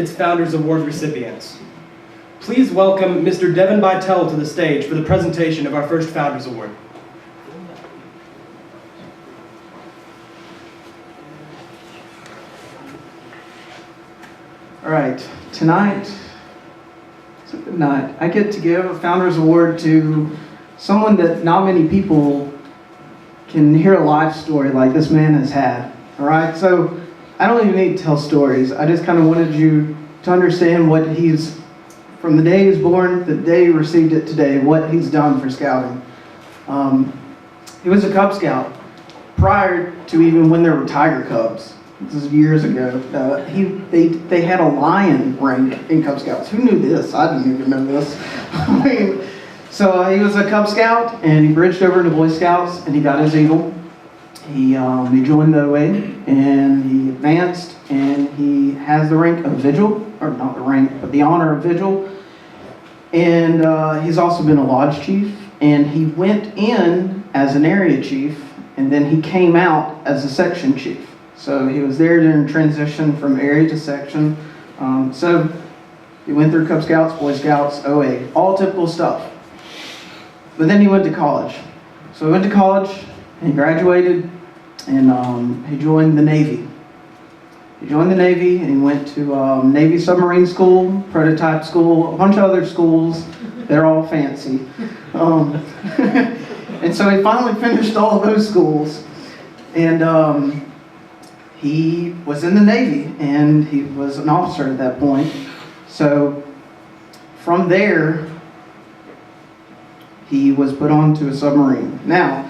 its Founders Award recipients. Please welcome Mr. Devin Bytel to the stage for the presentation of our first Founders Award. All right, tonight, it's a good night. I get to give a Founders Award to someone that not many people can hear a life story like this man has had. All right, so I don't even need to tell stories. I just kind of wanted you to understand what he's, from the day he was born, the day he received it today, what he's done for scouting. He was a Cub Scout prior to even when there were Tiger Cubs. This is years ago. They had a lion rank in Cub Scouts. Who knew this? I didn't even know this. I mean, so he was a Cub Scout, and he bridged over to Boy Scouts, and he got his Eagle. He joined the OA, and he advanced, and he has the rank of Vigil, or not the rank, but the honor of Vigil. And he's also been a Lodge Chief, and he went in as an Area Chief, and then he came out as a Section Chief. So he was there during transition from area to section. So he went through Cub Scouts, Boy Scouts, OA, all typical stuff. But then he went to college. So he went to college, and he graduated, and he joined the Navy. He joined the Navy, and he went to Navy Submarine School, Prototype School, a bunch of other schools. They're all fancy. And so he finally finished all of those schools. And he was in the Navy, and he was an officer at that point. So from there, he was put onto a submarine. Now,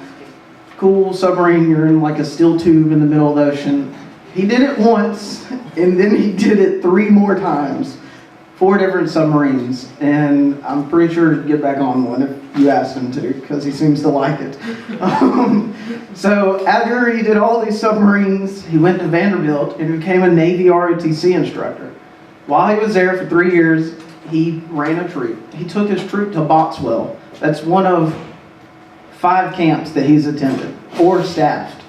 cool submarine, you're in like a steel tube in the middle of the ocean. He did it once, and then he did it 3 more times. 4 different submarines, and I'm pretty sure he'd get back on one if you asked him to, because he seems to like it. So after he did all these submarines, he went to Vanderbilt and became a Navy ROTC instructor. While he was there for 3 years, he ran a troop. He took his troop to Boxwell. That's one of 5 camps that he's attended, or staffed.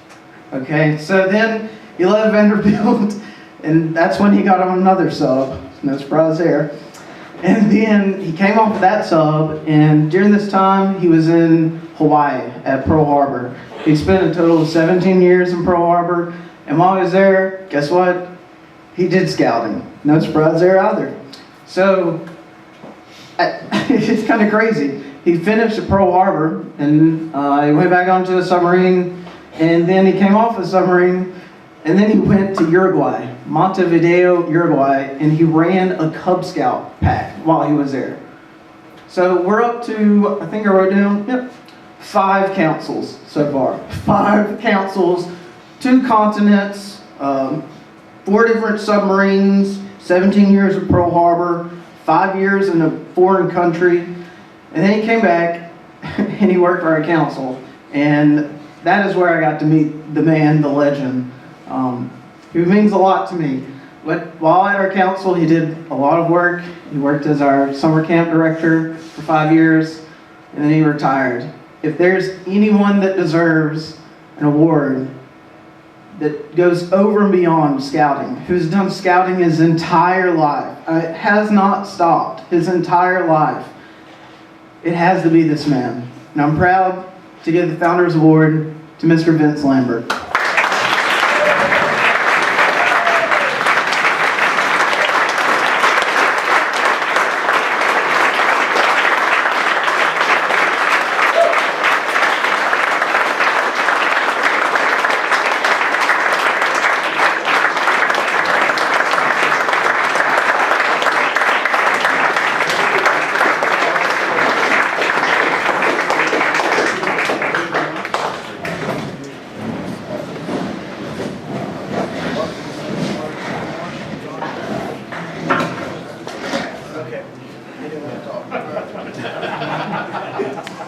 Okay, so then he left Vanderbilt, and that's when he got on another sub. No surprise there. And then he came off of that sub, and during this time, he was in Hawaii at Pearl Harbor. He spent a total of 17 years in Pearl Harbor, and while he was there, guess what? He did scouting. No surprise there either. So, it's kind of crazy. He finished at Pearl Harbor, and he went back onto a submarine, and then he came off a submarine, and then he went to Uruguay, Montevideo, Uruguay, and he ran a Cub Scout pack while he was there. So we're up to, I think I wrote down, 5 councils so far. 5 councils, 2 continents, 4 different submarines, 17 years at Pearl Harbor, 5 years in a foreign country, and then he came back and he worked for our council. And that is where I got to meet the man, the legend. Who means a lot to me. But while at our council, he did a lot of work. He worked as our summer camp director for 5 years, and then he retired. If there's anyone that deserves an award that goes over and beyond scouting, who's done scouting his entire life, has not stopped his entire life, it has to be this man. And I'm proud to give the Founders Award to Mr. Vince Lambert.